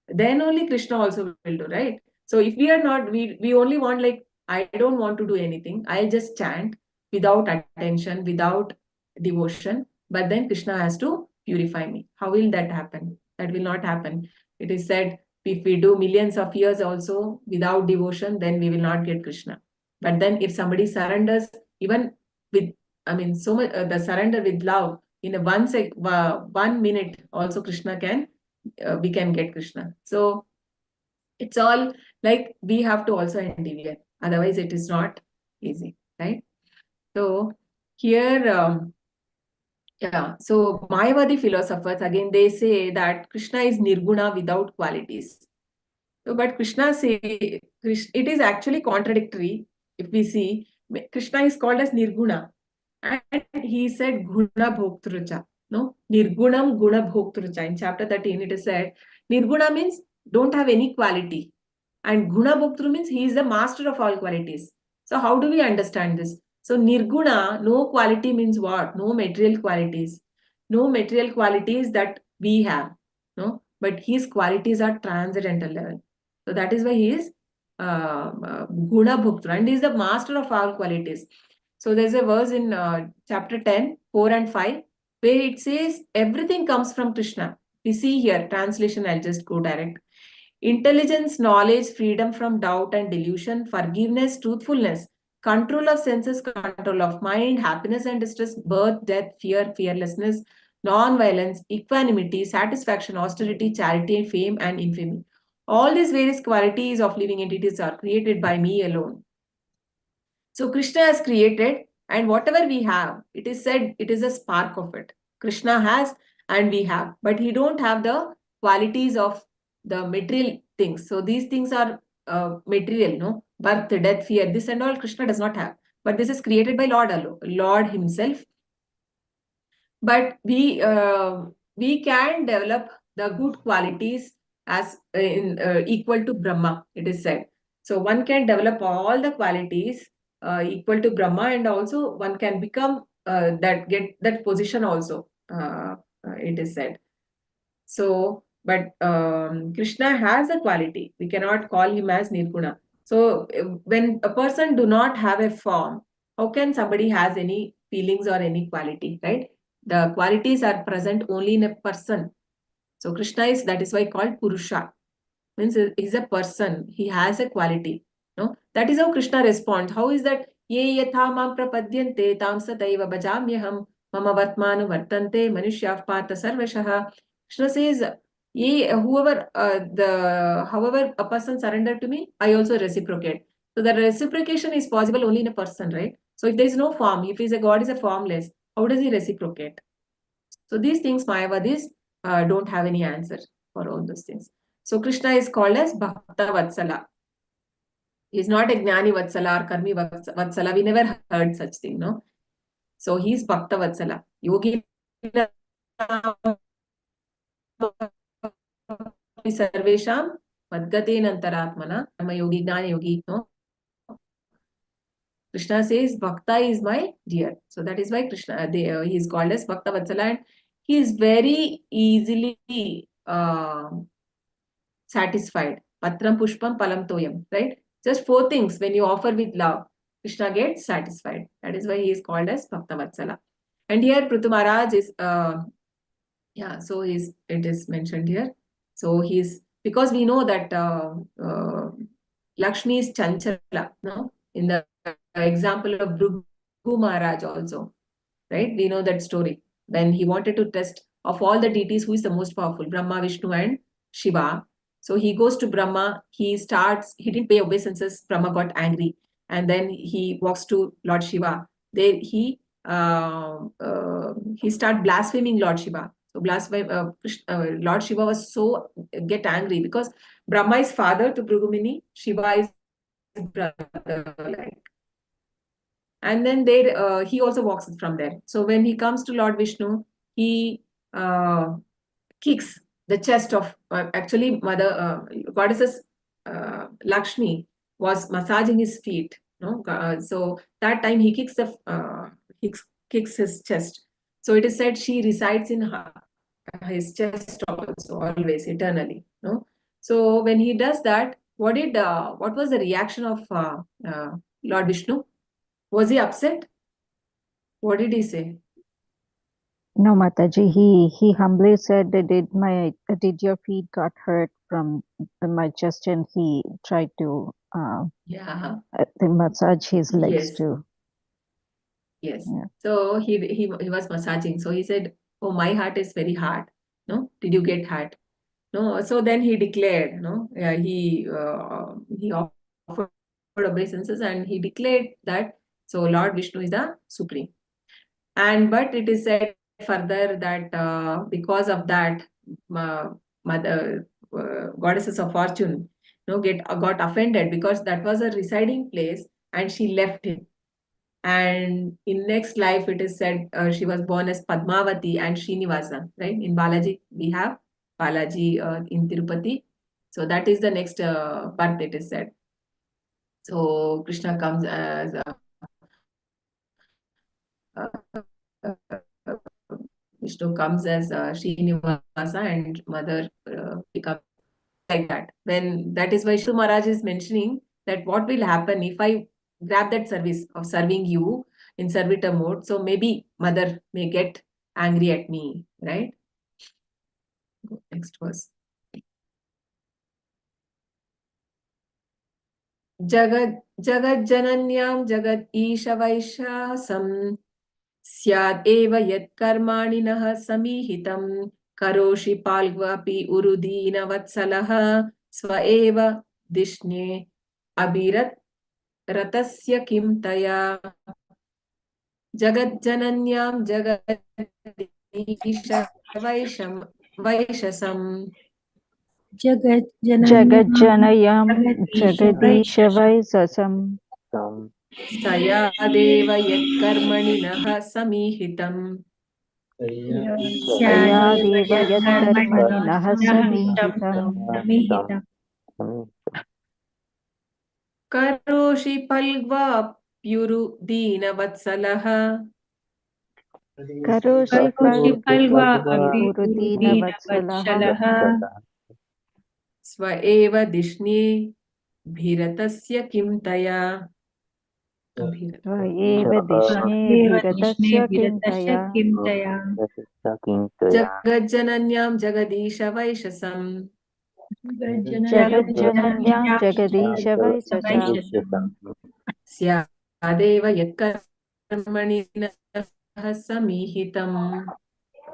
then only Krishna also will do, right? So if we are not, we only want, like, I don't want to do anything, I'll just chant without attention, without devotion, but then Krishna has to purify me. How will that happen? That will not happen. It is said, if we do millions of years also without devotion, then we will not get Krishna. But then if somebody surrenders, even with, so much, the surrender with love, in a 1 minute also Krishna can, we can get Krishna. So it's all like we have to also endeavor. Otherwise, it is not easy, right? So here, so Mayavadi philosophers, again, they say that Krishna is nirguna without qualities. So, but Krishna it is actually contradictory. If we see, Krishna is called as nirguna, and he said guna bhoktrucha. No, nirgunam guna bhoktrucha. In chapter 13, it is said nirguna means don't have any quality, and guna bhoktru means he is the master of all qualities. So how do we understand this? So nirguna, no quality means what? No material qualities. No material qualities that we have. No, but his qualities are transcendental level. So that is why he is guna bhuktra, and he is the master of all qualities. So there's a verse in chapter 10, 4 and 5, where it says everything comes from Krishna. We see here, translation, I'll just go direct. Intelligence, knowledge, freedom from doubt and delusion, forgiveness, truthfulness, control of senses, control of mind, happiness and distress, birth, death, fear, fearlessness, non-violence, equanimity, satisfaction, austerity, charity, fame and infamy. All these various qualities of living entities are created by me alone. So Krishna has created, and whatever we have, it is said it is a spark of it. Krishna has and we have, but he don't have the qualities of the material things. So these things are material, no? Birth, death, fear, this and all Krishna does not have. But this is created by Lord alone, Lord himself. But we can develop the good qualities as in equal to Brahma, it is said. So one can develop all the qualities equal to Brahma, and also one can become get that position also. It is said. So, but Krishna has a quality. We cannot call him as Nirguna. So, when a person do not have a form, how can somebody has any feelings or any quality, right? The qualities are present only in a person. So, Krishna is, that is why called Purusha. Means he's a person. He has a quality. No, that is how Krishna responds. How is that? Ye yatha mam prapadyante tam sataiva bhajamyaham mama vartmanu vartante manushyav partha sarvashah. Krishna says, ye, whoever however a person surrender to me, I also reciprocate. So the reciprocation is possible only in a person, right? So if there is no form, if he's a god is a formless, how does he reciprocate? So these things Mayavadis don't have any answer for all those things. So Krishna is called as Bhakta Vatsala. He is not a Jnani Vatsala or Karmi Vatsala. We never heard such thing, no? So he is Bhakta Vatsala. Yogi Sarvesham Madgate Nantaratmana. I'm a yogi, Gnani yogi, no? Krishna says, Bhakta is my dear. So that is why Krishna, he is called as Bhakta Vatsala, and he is very easily satisfied. Patram Pushpam Palam Toyam, right? Just 4 things when you offer with love, Krishna gets satisfied. That is why he is called as Bhakta Vatsala. And here Pruthu Maharaj is, so it is mentioned here. So he's, because we know that Lakshmi is Chanchala, no? In the example of Bhrigu Maharaj also, right? We know that story. When he wanted to test of all the deities, who is the most powerful, Brahma, Vishnu and Shiva. So he goes to Brahma, he didn't pay obeisances, Brahma got angry. And then he walks to Lord Shiva. There he started blaspheming Lord Shiva. So Lord Shiva was so get angry because Brahma is father to Bhrigumuni, Shiva is brother, like. And then he also walks from there. So when he comes to Lord Vishnu, he kicks the chest of actually Mother Goddesses Lakshmi was massaging his feet. No, so that time he kicks kicks his chest. So it is said she resides in his chest also always eternally. No, so when he does that, what was the reaction of Lord Vishnu? Was he upset? What did he say? No, Mataji, he humbly said, did your feet got hurt from my chest? And he tried to massage his legs too. Yes. Yeah. So he was massaging. So he said, "Oh, my heart is very hard. No, did you get hurt? No." So then he declared, no, he offered obeisances and he declared that. So Lord Vishnu is the supreme. But it is said further that because of that, mother goddesses of fortune, got offended because that was a residing place, and she left him. And in next life, it is said she was born as Padmavati and Srinivasa. Right, in Balaji we have Balaji in Tirupati. So that is the next birth. It is said. So Krishna comes as Vishnu comes as Srinivasa, and mother becomes like that. When that is why Shri Maharaj is mentioning that what will happen if I grab that service of serving you in servitor mode. So maybe mother may get angry at me, right? Next verse. Jagad jananyam jagad isha vaishasam Syad eva yat karmaninah samihitam karoshi palgvapi urudina vatsalah sva eva dishne abirat ratasya kim taya jagad jananyam jagad isha vaishasam Jagat Janayam Jagadisha Vaisasam sayadeva yat karmaninah samihitam Yadeva yat karmani nahasamihitam. Karoshi palgvapyurudinavатsalah. Karoshi Palva palgvapi urudina vatsalaha. Svaeva dishni bhiratasya kim taya. Eva dishne bhiratasya kintaya. Jagadjananyam jagadisha vaishasam. Jagadjananyam jagadisha vaisasam. Syadeva yatkarmani samhitam.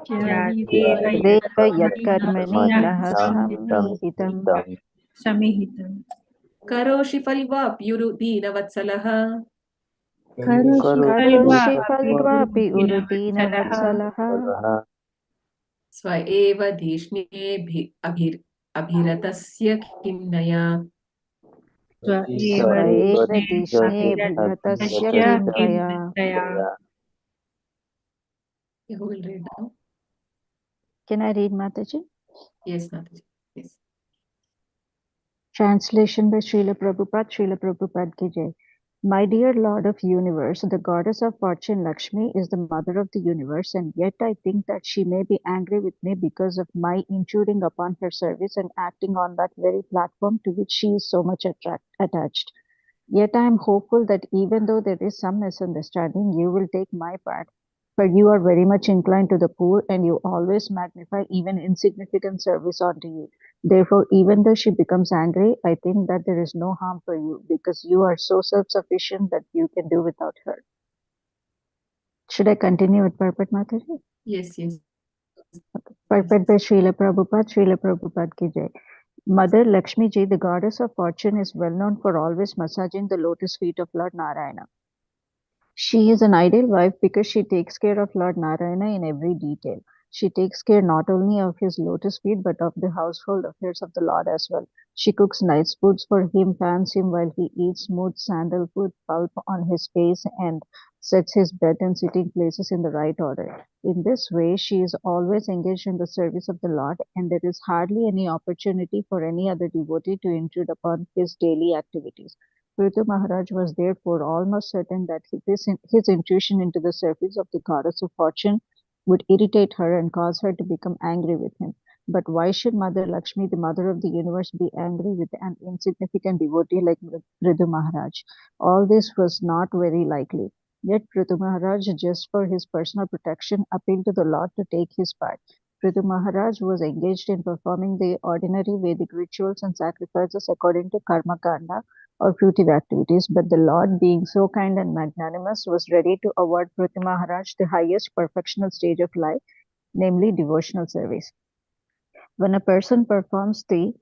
Deva yat karmani nahasamihitam. Karoshi palgvapyurudinavатsalah. Karoshi palgvapi urudina vatsalaha. Svaeva dishne abhiratasya kimnaya. Svaeva dishne bhiratasya kintaya. Who will read now? Can I read, Mataji? Yes, Mataji. Yes. Translation by Srila Prabhupada ki jai. My dear Lord of Universe, the goddess of fortune Lakshmi is the mother of the universe, and yet I think that she may be angry with me because of my intruding upon her service and acting on that very platform to which she is so much attached. Yet I am hopeful that even though there is some misunderstanding, you will take my part, for you are very much inclined to the poor and you always magnify even insignificant service onto you. Therefore, even though she becomes angry, I think that there is no harm for you because you are so self-sufficient that you can do without her. Should I continue with Purport, Mataji? Yes, yes. Purport by Srila Prabhupada ki jai. Mother Lakshmi Ji, the goddess of fortune, is well known for always massaging the lotus feet of Lord Narayana. She is an ideal wife because she takes care of Lord Narayana in every detail. She takes care not only of his lotus feet but of the household affairs of the Lord as well. She cooks nice foods for him, fans him while he eats, smooths sandalwood pulp on his face, and sets his bed and sitting places in the right order. In this way, she is always engaged in the service of the Lord, and there is hardly any opportunity for any other devotee to intrude upon his daily activities. Pruthu Maharaj was therefore almost certain that his intrusion into the service of the goddess of fortune would irritate her and cause her to become angry with him. But why should Mother Lakshmi, the mother of the universe, be angry with an insignificant devotee like Pruthu Maharaj? All this was not very likely. Yet Pruthu Maharaj, just for his personal protection, appealed to the Lord to take his part. Pruthu Maharaj was engaged in performing the ordinary Vedic rituals and sacrifices according to Karma Kanda or fruitive activities, but the Lord, being so kind and magnanimous, was ready to award Pruthu Maharaj the highest perfectional stage of life, namely devotional service. When a person performs the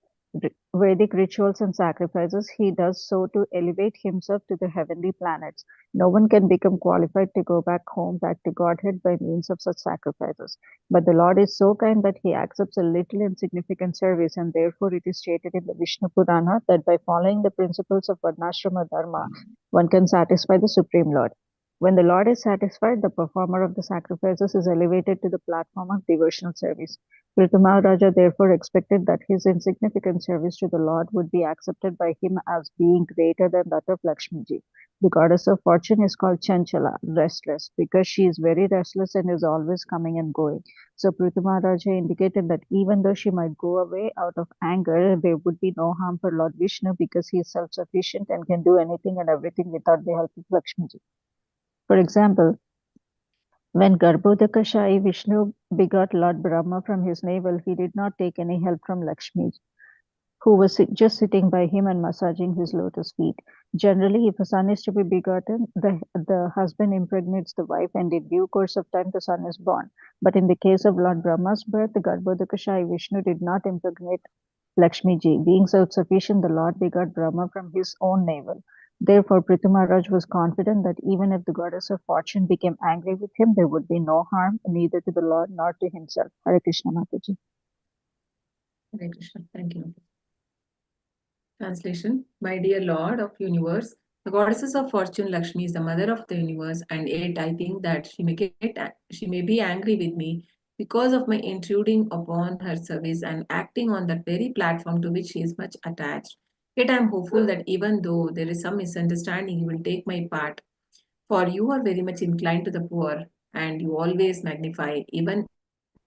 Vedic rituals and sacrifices, he does so to elevate himself to the heavenly planets. No one can become qualified to go back home, back to Godhead by means of such sacrifices. But the Lord is so kind that he accepts a little insignificant service, and therefore it is stated in the Vishnu Purana that by following the principles of Varnashrama Dharma, one can satisfy the Supreme Lord. When the Lord is satisfied, the performer of the sacrifices is elevated to the platform of devotional service. Pruthu Maharaja therefore expected that his insignificant service to the Lord would be accepted by him as being greater than that of Lakshmi Ji. The goddess of fortune is called Chanchala, restless, because she is very restless and is always coming and going. So Pruthu Maharaja indicated that even though she might go away out of anger, there would be no harm for Lord Vishnu because he is self-sufficient and can do anything and everything without the help of Lakshmi Ji. For example, when Garbhodakashayi Vishnu begot Lord Brahma from his navel, he did not take any help from Lakshmi, who was just sitting by him and massaging his lotus feet. Generally, if a son is to be begotten, the husband impregnates the wife, and in due course of time, the son is born. But in the case of Lord Brahma's birth, the Garbhodakashayi Vishnu did not impregnate Lakshmi Ji. Being self-sufficient, the Lord begot Brahma from his own navel. Therefore, Prithu Maharaj was confident that even if the goddess of fortune became angry with him, there would be no harm neither to the Lord nor to himself. Hare Krishna, Mataji. Hare Krishna. Thank you. Translation. My dear Lord of universe, The goddesses of fortune, Lakshmi, is the mother of the universe, and yet I think that she may be angry with me because of my intruding upon her service and acting on that very platform to which she is much attached. Yet I am hopeful that even though there is some misunderstanding, you will take my part. For you are very much inclined to the poor, and you always magnify even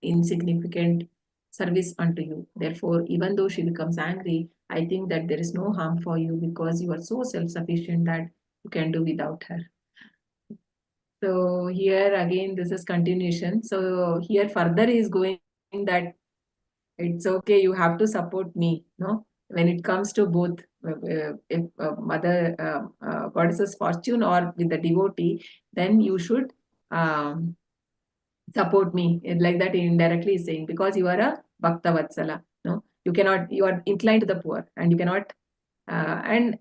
insignificant service unto you. Therefore, even though she becomes angry, I think that there is no harm for you because you are so self-sufficient that you can do without her. So here again, this is continuation. So here further is going that it's okay, you have to support me, no? When it comes to both, if mother goddess's fortune or with the devotee, then you should support me. Like that indirectly is saying, because you are a Bhakta Vatsala, no? You are inclined to the poor and you cannot, and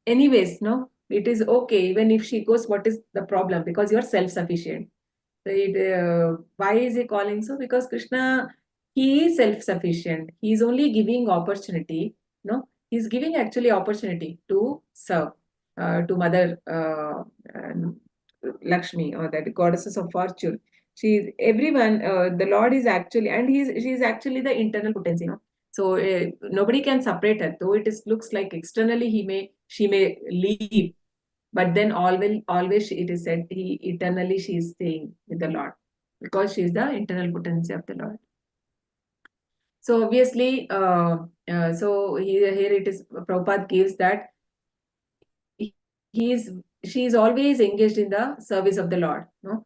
anyways, no, it is okay. Even if she goes, what is the problem? Because you are self-sufficient. So why is he calling so? Because Krishna, he is self-sufficient. He is only giving opportunity. No, he is giving actually opportunity to serve to Mother Lakshmi, or that goddesses of fortune. She is everyone. The Lord is actually, and she is actually the internal potency. No, so nobody can separate her. Though it looks like externally she may leave, but then always it is said eternally she is staying with the Lord because she is the internal potency of the Lord. So obviously, so here it is. Prabhupada gives that she is always engaged in the service of the Lord. No,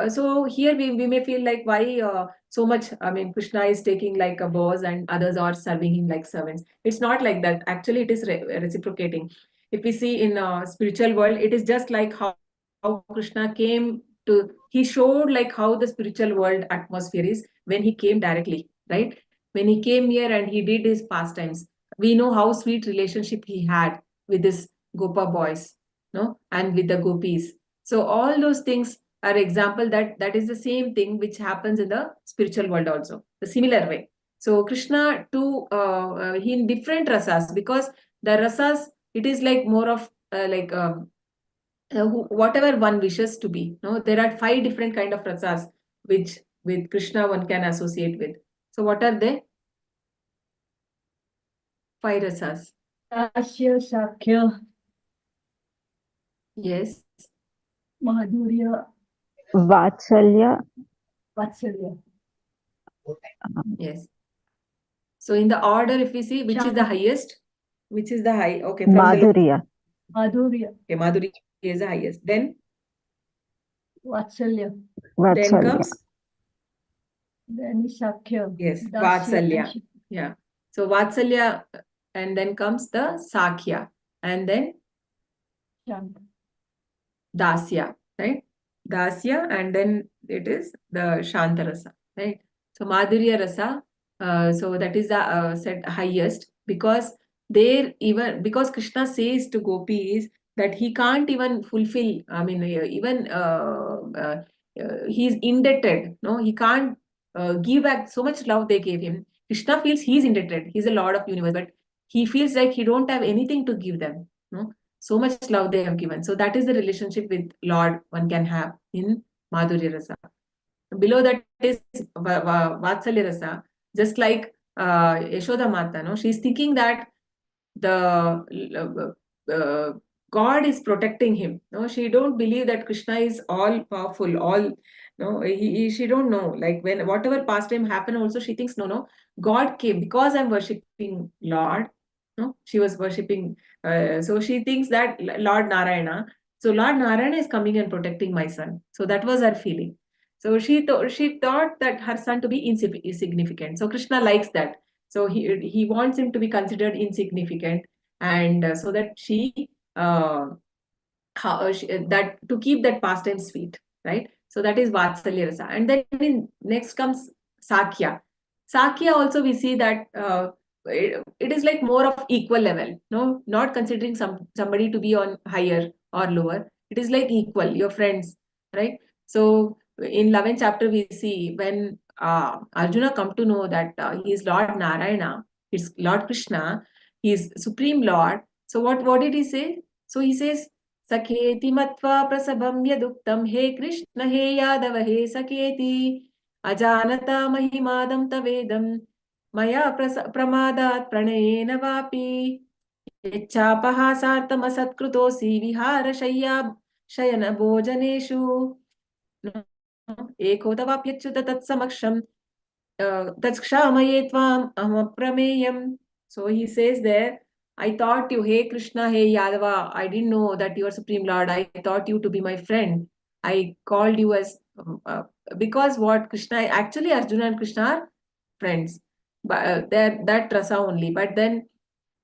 so here we may feel like why so much. I mean, Krishna is taking like a boss and others are serving him like servants. It's not like that. Actually, it is reciprocating. If we see in spiritual world, it is just like how Krishna came to. He showed like how the spiritual world atmosphere is when he came directly, right? When he came here and he did his pastimes, we know how sweet relationship he had with his Gopa boys, no, and with the gopis. So all those things are example that is the same thing which happens in the spiritual world also, the similar way. So Krishna too, he in different rasas, because the rasas, it is like more of whatever one wishes to be. No, there are 5 different kind of rasas which with Krishna one can associate with. So what are they? 5 rasas. Dasya, Sakya, Yes. Madhurya, Vatsalya. Vatsalya. Yes. So in the order, if we see which is the highest, which is the high, okay, from Madhurya. Madhurya, okay, Madhuri is the highest. Then Vatsalya. then Vatsalya. comes, Then Sakya. yes, Dasya, Vatsalya. Yeah. So Vatsalya, and then comes the Sakhya, and then Shanta. Dasya, right? Dasya, and then it is the Shantarasa, right? So Madhurya Rasa, so that is the said highest, because there, even because Krishna says to gopis that he can't even fulfill, I mean, even he's indebted, no, he can't give back so much love they gave him. Krishna feels he's indebted, he's a Lord of universe, but he feels like he don't have anything to give them, no, so much love they have given. So that is the relationship with Lord one can have in Madhurya Rasa. Below that is Vatsalya Rasa, just like Yashoda Mata, no, she's thinking that the God is protecting him. No, she don't believe that Krishna is all powerful, all, no, she don't know. Like when whatever pastime happened, also she thinks no, God came because I'm worshipping Lord. No, she was worshipping. So she thinks that Lord Narayana. So Lord Narayana is coming and protecting my son. So that was her feeling. So she thought that her son to be insignificant. So Krishna likes that. So he wants him to be considered insignificant, and so that that to keep that pastime sweet, right? So that is Vatsalya Rasa. And then next comes Sakhya. Sakhya also we see that it is like more of equal level, no, not considering somebody to be on higher or lower. It is like equal, your friends, right? So in 11th chapter we see when Arjuna come to know that he is Lord Narayana, it's Lord Krishna, he is Supreme Lord. So what did he say? So he says, Sakheti matva prasabham yaduktam he Krishna he Yadava he Sakheti ajanata mahimadam tavedam maya pramadat pranayena vapi यच्चापहासार्थमसत्कृतोऽसि विहारशय्या शयन भोजनेषु एकोदवाप्यच्युत तत्समक्षम् तत्क्षामये त्वाम् अहमप्रमेयम्. So he says there, I thought you, hey Krishna, hey Yadava, I didn't know that you are Supreme Lord. I thought you to be my friend. I called you as, because what Krishna, actually Arjuna and Krishna are friends. But that rasa only. But then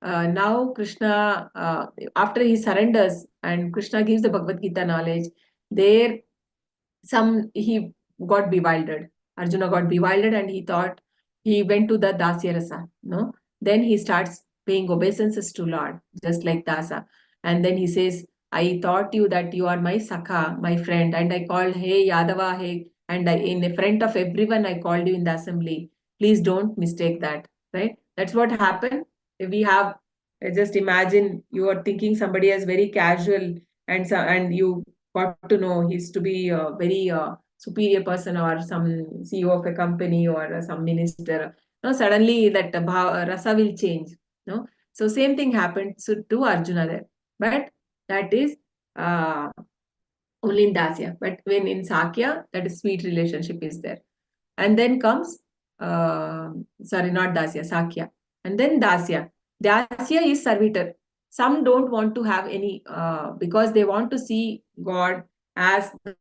now Krishna, after he surrenders and Krishna gives the Bhagavad Gita knowledge, there he got bewildered. Arjuna got bewildered and he thought, he went to the Dasya Rasa, no? Then he starts paying obeisances to Lord, just like Dasa. And then he says, I thought you that you are my Sakha, my friend, and I called, hey Yadava, hey, and in front of everyone I called you in the assembly. Please don't mistake that, right? That's what happened. We have, just imagine you are thinking somebody as very casual and you got to know he's to be a very superior person or some CEO of a company or some minister. No, suddenly that rasa will change. No, so same thing happened to Arjuna there, but that is only in Dasya. But when in Sakya, that is sweet relationship is there. And then comes, sorry, not Dasya, Sakya. And then Dasya. Dasya is servitor. Some don't want to have any, because they want to see God as the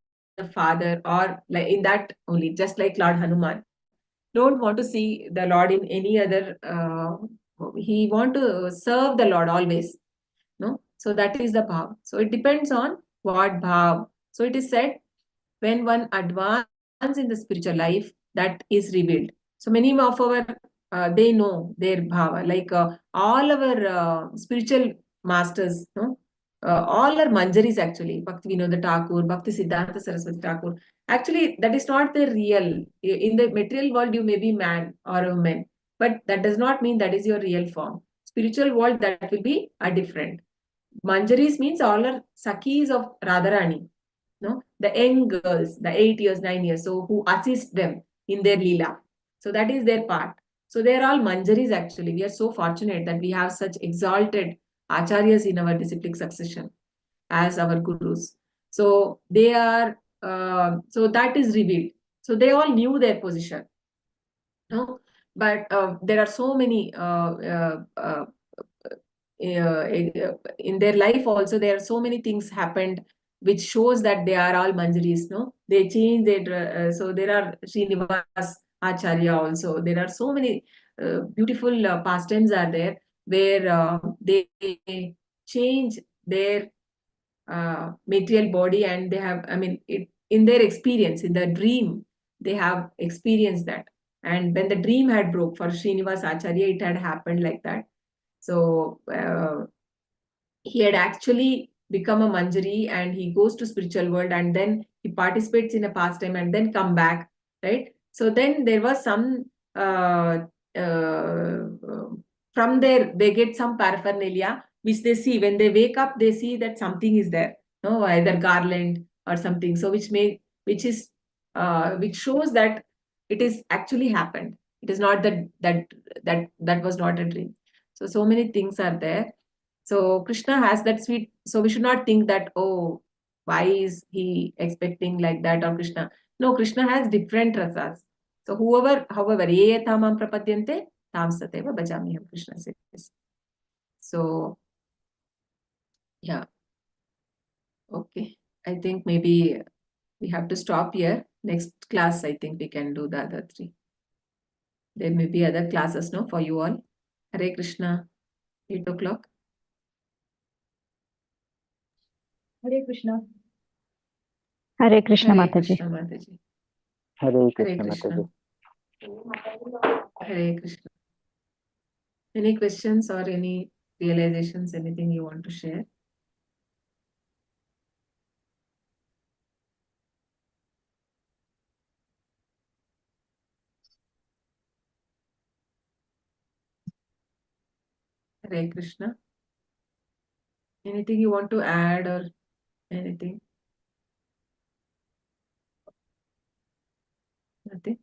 father or like in that only, just like Lord Hanuman. Don't want to see the Lord in any other, he want to serve the Lord always. No, so that is the bhav. So it depends on what bhav. So it is said, when one advance in the spiritual life, that is revealed. So many of our, they know their bhava, like all our spiritual masters, no? All are manjaris actually. Bhakti Vinod Thakur, Bhakti Siddhanta Saraswati Thakur. Actually, that is not the real. In the material world, you may be man or a woman, but that does not mean that is your real form. Spiritual world, that will be a different. Manjaris means all are Sakis of Radharani. No, the young girls, the 8 years, 9 years, so who assist them in their leela. So that is their part. So they are all manjaris actually. We are so fortunate that we have such exalted acharyas in our disciplic succession as our gurus. So they are, so that is revealed. So they all knew their position. No, but there are so many in their life also, there are so many things happened which shows that they are all manjaris. No, they change their so there are Srinivas Acharya also. There are so many beautiful pastimes are there where they change their material body, and they have, I mean, it in their experience, in the dream, they have experienced that. And when the dream had broke for Srinivas Acharya, it had happened like that. So he had actually become a manjari and he goes to spiritual world and then he participates in a pastime and then come back, right? So then there was some uh, from there they get some paraphernalia which they see when they wake up. They see that something is there, no, either garland or something. So which shows that it is actually happened. It is not that was not a dream. So many things are there. So Krishna has that sweet. So we should not think that, oh, why is he expecting like that of Krishna? No, Krishna has different rasas. So however, ye tamam prapadyante tam sateva bhajamiham, Krishna says. So yeah, okay. I think maybe we have to stop here. Next class, I think we can do the other three. There may be other classes, no, for you all. Hare Krishna, 8 o'clock. Hare Krishna. Hare Krishna, Hare Mataji. Krishna, Mataji. Hare Hare Krishna, Krishna. Hare Krishna. Any questions or any realizations, anything you want to share? Hare Krishna. Anything you want to add or anything? Nothing?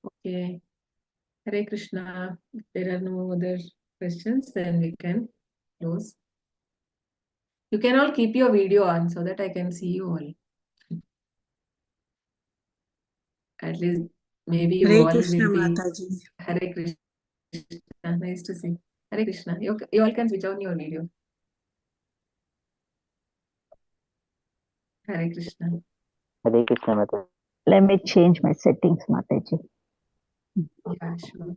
Okay. Hare Krishna. If there are no other questions, then we can close. You can all keep your video on so that I can see you all. At least maybe you Hare all Krishna, will be. Mataji. Hare Krishna. Nice to see. Hare Krishna. You all can switch on your video. Hare Krishna. Hare Krishna Mataji. Let me change my settings, Mataji. Yeah, sure.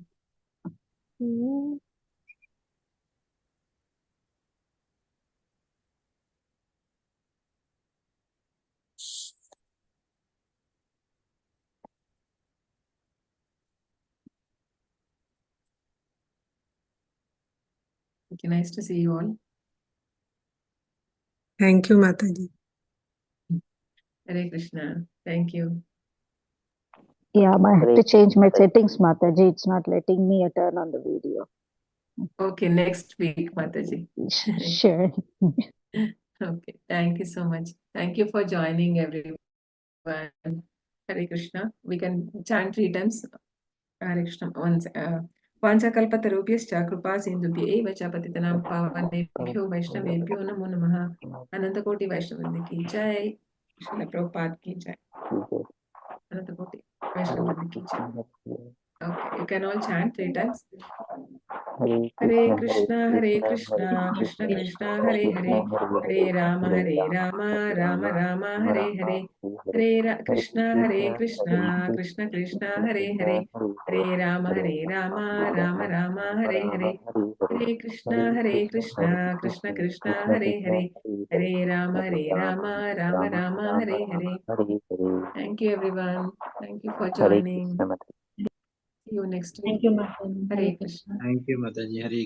Okay, nice to see you all. Thank you, Mataji. Hare Krishna. Thank you. Yeah, I have to change my settings, Mataji. It's not letting me turn on the video. Okay, next week, Mataji. Sure. Okay, thank you so much. Thank you for joining, everyone. Hare Krishna. We can chant 3 times. Hare Krishna. Once. Vanchakalpatarubhyascha कृपा सिन्धुभ्य एव च पतितनां पावनेभ्यो वैष्णवेभ्यो नमो नमः. अनंत कोटि वैष्णव की जय. श्रील प्रभुपाद की जय. अनंत कोटि वैष्णव की जय. Okay, you can all chant 3 times. Hare Krishna, Krishna Krishna, Hare Hare, Hare Rama, Rama Rama, Hare Hare, Krishna, Krishna Krishna, Hare Hare, Hare Rama, Rama Rama, Hare Hare, Hare Krishna, Krishna Krishna, Hare Hare, Hare Rama, Rama Rama, Hare Hare. Thank you, everyone. Thank you for joining. See you next week. Thank you, Mataji. Hare Krishna. Thank you, Mataji. Hare